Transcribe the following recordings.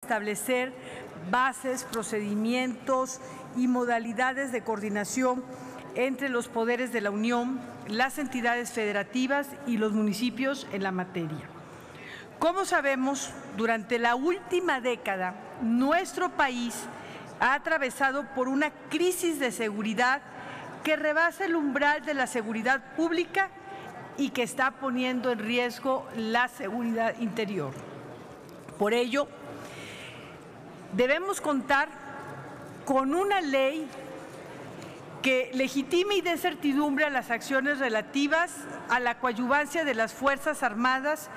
establecer bases, procedimientos y modalidades de coordinación entre los poderes de la Unión, las entidades federativas y los municipios en la materia. Como sabemos, durante la última década, nuestro país ha atravesado por una crisis de seguridad que rebasa el umbral de la seguridad pública y que está poniendo en riesgo la seguridad interior. Por ello, debemos contar con una ley que legitime y dé certidumbre a las acciones relativas a la coadyuvancia de las Fuerzas Armadas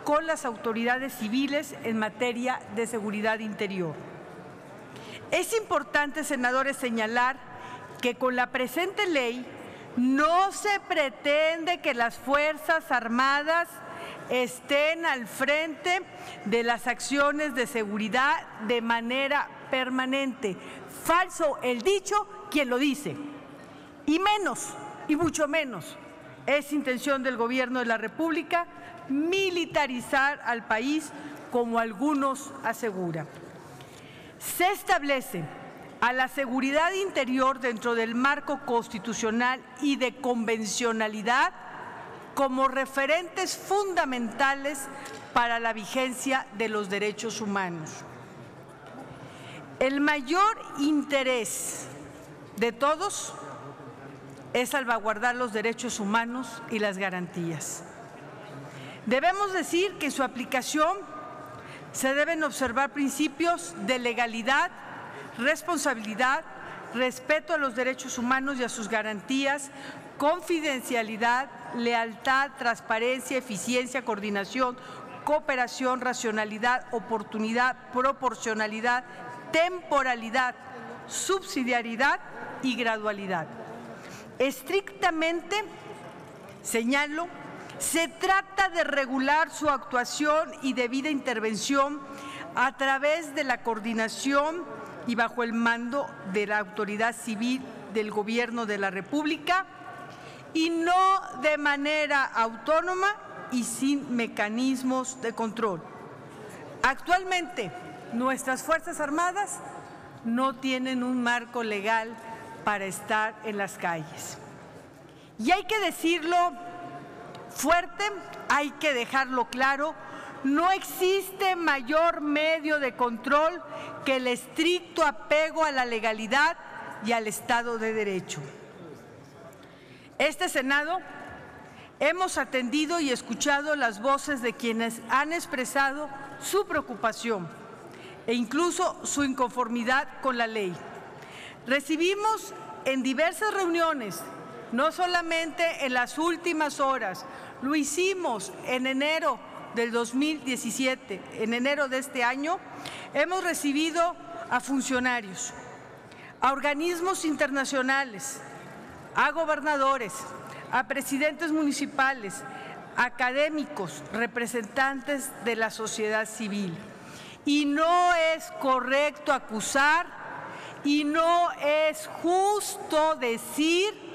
con las autoridades civiles en materia de seguridad interior. Es importante, senadores, señalar que con la presente ley no se pretende que las Fuerzas Armadas estén al frente de las acciones de seguridad de manera permanente. Falso el dicho quien lo dice. Y menos, y mucho menos, es intención del Gobierno de la República militarizar al país, como algunos aseguran. Se establece a la seguridad interior dentro del marco constitucional y de convencionalidad como referentes fundamentales para la vigencia de los derechos humanos. El mayor interés de todos es salvaguardar los derechos humanos y las garantías. Debemos decir que en su aplicación se deben observar principios de legalidad, responsabilidad, respeto a los derechos humanos y a sus garantías, confidencialidad, lealtad, transparencia, eficiencia, coordinación, cooperación, racionalidad, oportunidad, proporcionalidad, temporalidad, subsidiariedad y gradualidad. Estrictamente, señalo, se trata de regular su actuación y debida intervención a través de la coordinación y bajo el mando de la autoridad civil del Gobierno de la República y no de manera autónoma y sin mecanismos de control. Actualmente, nuestras Fuerzas Armadas no tienen un marco legal para estar en las calles. Y hay que decirlo fuerte, hay que dejarlo claro, no existe mayor medio de control que el estricto apego a la legalidad y al Estado de Derecho. Este Senado hemos atendido y escuchado las voces de quienes han expresado su preocupación e incluso su inconformidad con la ley. Recibimos en diversas reuniones, no solamente en las últimas horas, lo hicimos en enero del 2017, en enero de este año, hemos recibido a funcionarios, a organismos internacionales, a gobernadores, a presidentes municipales, académicos, representantes de la sociedad civil. Y no es correcto acusar y no es justo decir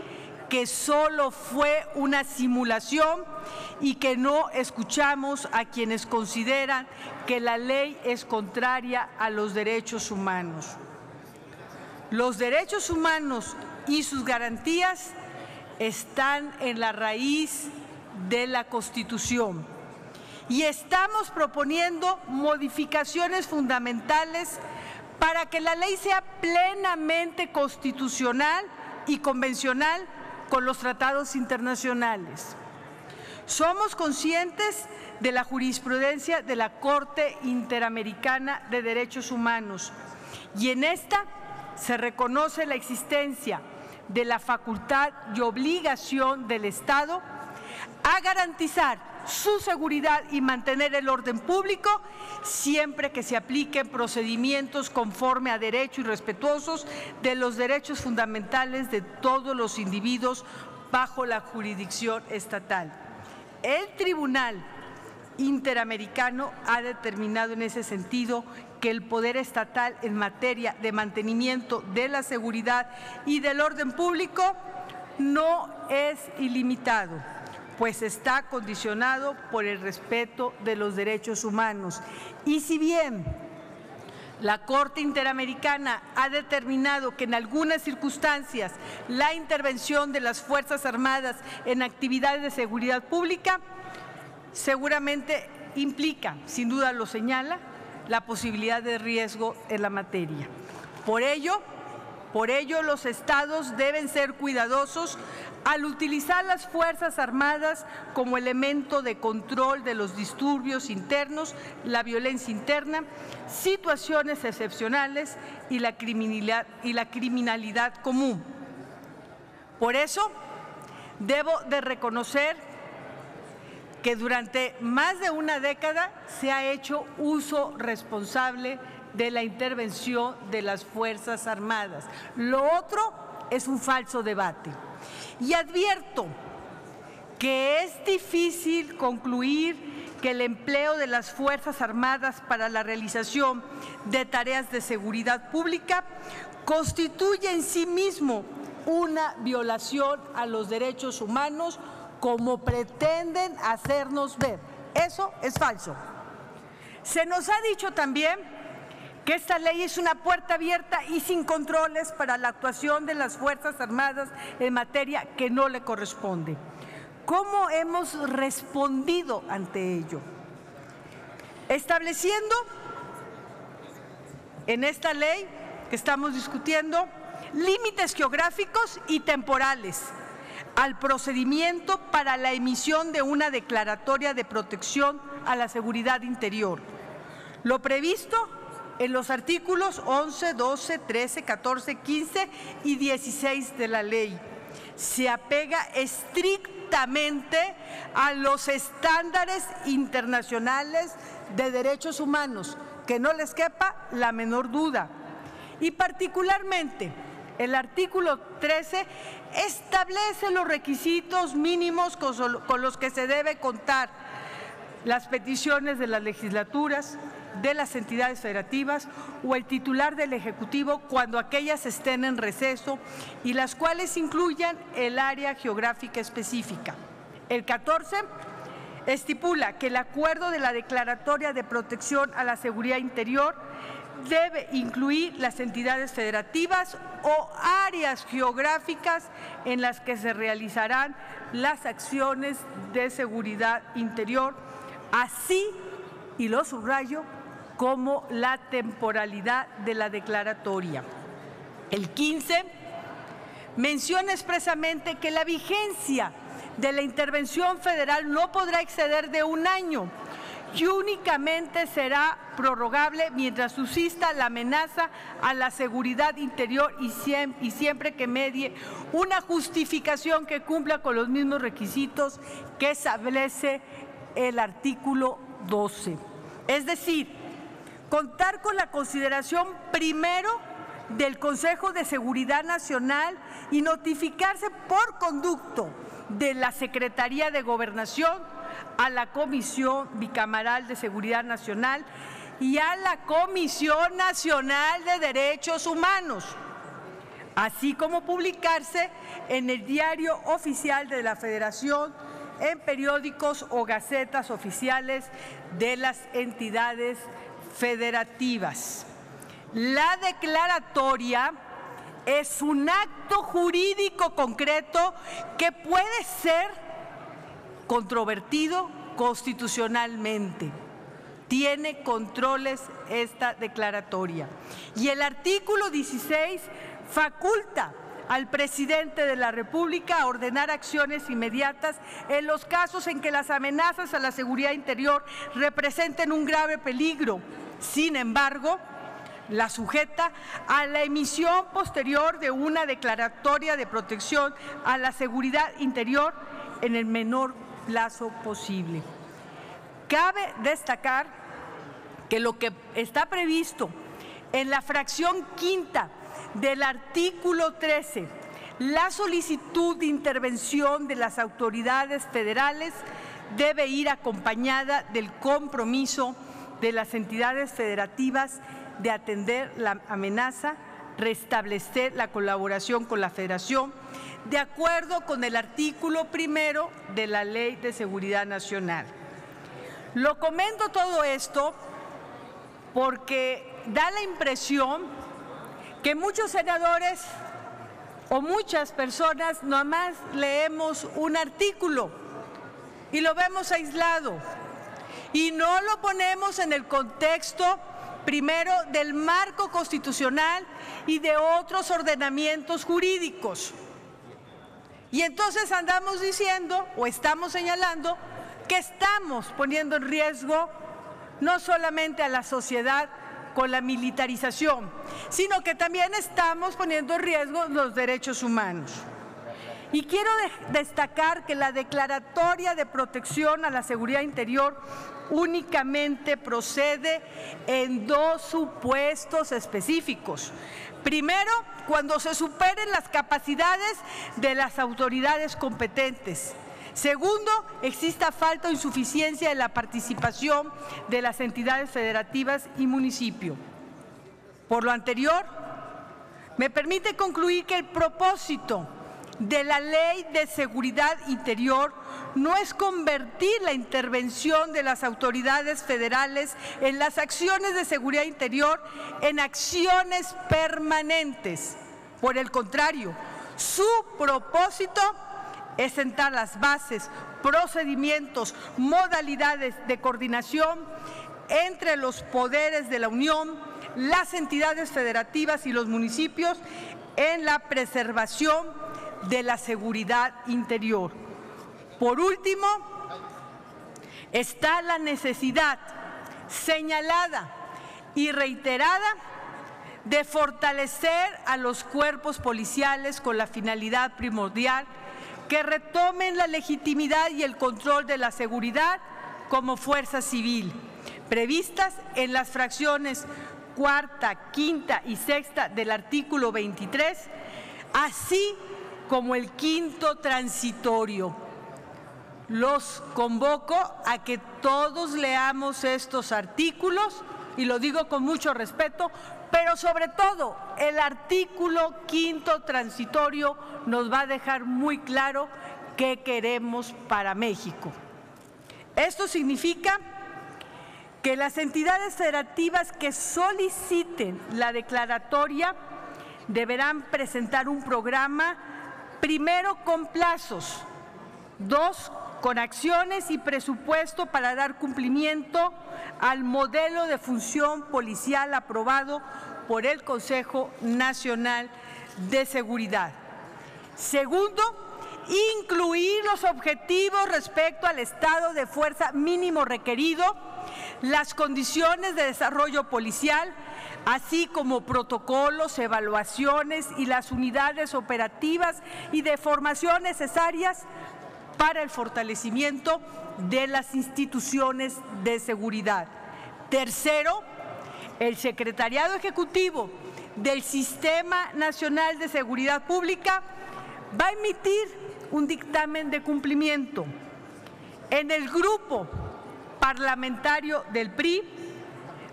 que solo fue una simulación y que no escuchamos a quienes consideran que la ley es contraria a los derechos humanos. Los derechos humanos y sus garantías están en la raíz de la Constitución y estamos proponiendo modificaciones fundamentales para que la ley sea plenamente constitucional y convencional con los tratados internacionales. Somos conscientes de la jurisprudencia de la Corte Interamericana de Derechos Humanos y en esta se reconoce la existencia de la facultad y obligación del Estado a garantizar su seguridad y mantener el orden público siempre que se apliquen procedimientos conforme a derecho y respetuosos de los derechos fundamentales de todos los individuos bajo la jurisdicción estatal. El Tribunal Interamericano ha determinado en ese sentido que el poder estatal en materia de mantenimiento de la seguridad y del orden público no es ilimitado, pues está condicionado por el respeto de los derechos humanos. Y si bien La Corte Interamericana ha determinado que en algunas circunstancias la intervención de las Fuerzas Armadas en actividades de seguridad pública seguramente implica, sin duda lo señala, la posibilidad de riesgo en la materia. Por ello, los estados deben ser cuidadosos al utilizar las Fuerzas Armadas como elemento de control de los disturbios internos, la violencia interna, situaciones excepcionales y la criminalidad común. Por eso, debo de reconocer que durante más de una década se ha hecho uso responsable de la intervención de las Fuerzas Armadas. Lo otro es un falso debate. Y advierto que es difícil concluir que el empleo de las Fuerzas Armadas para la realización de tareas de seguridad pública constituye en sí mismo una violación a los derechos humanos, como pretenden hacernos ver. Eso es falso. Se nos ha dicho también que esta ley es una puerta abierta y sin controles para la actuación de las Fuerzas Armadas en materia que no le corresponde. ¿Cómo hemos respondido ante ello? Estableciendo en esta ley que estamos discutiendo límites geográficos y temporales al procedimiento para la emisión de una declaratoria de protección a la seguridad interior. Lo previsto en los artículos 11, 12, 13, 14, 15 y 16 de la ley se apega estrictamente a los estándares internacionales de derechos humanos, que no les quepa la menor duda. Y particularmente, el artículo 13 establece los requisitos mínimos con los que se debe contar las peticiones de las legislaturas, de las entidades federativas o el titular del Ejecutivo cuando aquellas estén en receso y las cuales incluyan el área geográfica específica. El 14 estipula que el acuerdo de la declaratoria de protección a la seguridad interior debe incluir las entidades federativas o áreas geográficas en las que se realizarán las acciones de seguridad interior, así, y lo subrayo, como la temporalidad de la declaratoria. El 15 menciona expresamente que la vigencia de la intervención federal no podrá exceder de 1 año y únicamente será prorrogable mientras subsista la amenaza a la seguridad interior y siempre que medie una justificación que cumpla con los mismos requisitos que establece el artículo 12. Es decir, contar con la consideración primero del Consejo de Seguridad Nacional y notificarse por conducto de la Secretaría de Gobernación a la Comisión Bicameral de Seguridad Nacional y a la Comisión Nacional de Derechos Humanos, así como publicarse en el Diario Oficial de la Federación, en periódicos o gacetas oficiales de las entidades federativas. La declaratoria es un acto jurídico concreto que puede ser controvertido constitucionalmente. Tiene controles esta declaratoria. Y el artículo 16 faculta al presidente de la República a ordenar acciones inmediatas en los casos en que las amenazas a la seguridad interior representen un grave peligro. Sin embargo, la sujeta a la emisión posterior de una declaratoria de protección a la seguridad interior en el menor plazo posible. Cabe destacar que lo que está previsto en la fracción quinta del artículo 13, la solicitud de intervención de las autoridades federales debe ir acompañada del compromiso de las entidades federativas de atender la amenaza, restablecer la colaboración con la Federación, de acuerdo con el artículo 1 de la Ley de Seguridad Nacional. Lo comento todo esto porque da la impresión que muchos senadores o muchas personas nomás leemos un artículo y lo vemos aislado y no lo ponemos en el contexto primero del marco constitucional y de otros ordenamientos jurídicos. Y entonces andamos diciendo o estamos señalando que estamos poniendo en riesgo no solamente a la sociedad con la militarización, sino que también estamos poniendo en riesgo los derechos humanos. Y quiero destacar que la Declaratoria de Protección a la Seguridad Interior únicamente procede en dos supuestos específicos. Primero, cuando se superen las capacidades de las autoridades competentes. Segundo, exista falta o insuficiencia en la participación de las entidades federativas y municipio. Por lo anterior, me permite concluir que el propósito de la Ley de Seguridad Interior no es convertir la intervención de las autoridades federales en las acciones de seguridad interior en acciones permanentes. Por el contrario, su propósito es sentar las bases, procedimientos, modalidades de coordinación entre los poderes de la Unión, las entidades federativas y los municipios en la preservación de la seguridad interior. Por último, está la necesidad señalada y reiterada de fortalecer a los cuerpos policiales con la finalidad primordial que retomen la legitimidad y el control de la seguridad como fuerza civil, previstas en las fracciones cuarta, quinta y sexta del artículo 23, así como el quinto transitorio. Los convoco a que todos leamos estos artículos, y lo digo con mucho respeto, pero sobre todo el artículo quinto transitorio nos va a dejar muy claro qué queremos para México. Esto significa que las entidades federativas que soliciten la declaratoria deberán presentar un programa, primero con plazos, dos, con acciones y presupuesto para dar cumplimiento al modelo de función policial aprobado por el Consejo Nacional de Seguridad. Segundo, incluir los objetivos respecto al estado de fuerza mínimo requerido, las condiciones de desarrollo policial, así como protocolos, evaluaciones y las unidades operativas y de formación necesarias para el fortalecimiento de las instituciones de seguridad. Tercero, el Secretariado Ejecutivo del Sistema Nacional de Seguridad Pública va a emitir un dictamen de cumplimiento. En el grupo parlamentario del PRI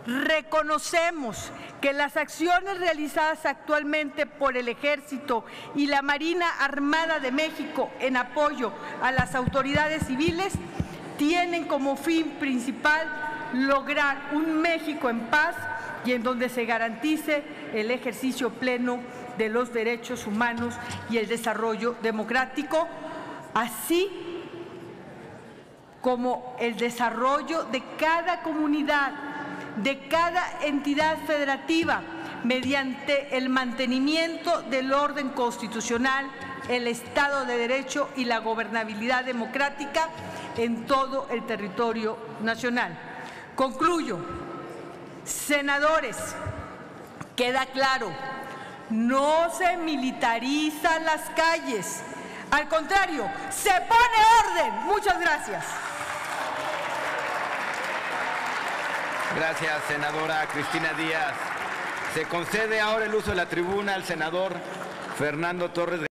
reconocemos que las acciones realizadas actualmente por el Ejército y la Marina Armada de México en apoyo a las autoridades civiles tienen como fin principal lograr un México en paz y en donde se garantice el ejercicio pleno de los derechos humanos y el desarrollo democrático, así como el desarrollo de cada comunidad, de cada entidad federativa, mediante el mantenimiento del orden constitucional, el Estado de Derecho y la gobernabilidad democrática en todo el territorio nacional. Concluyo. Senadores, queda claro, no se militarizan las calles, al contrario, se pone orden. Muchas gracias. Gracias, senadora Cristina Díaz. Se concede ahora el uso de la tribuna al senador Fernando Torres.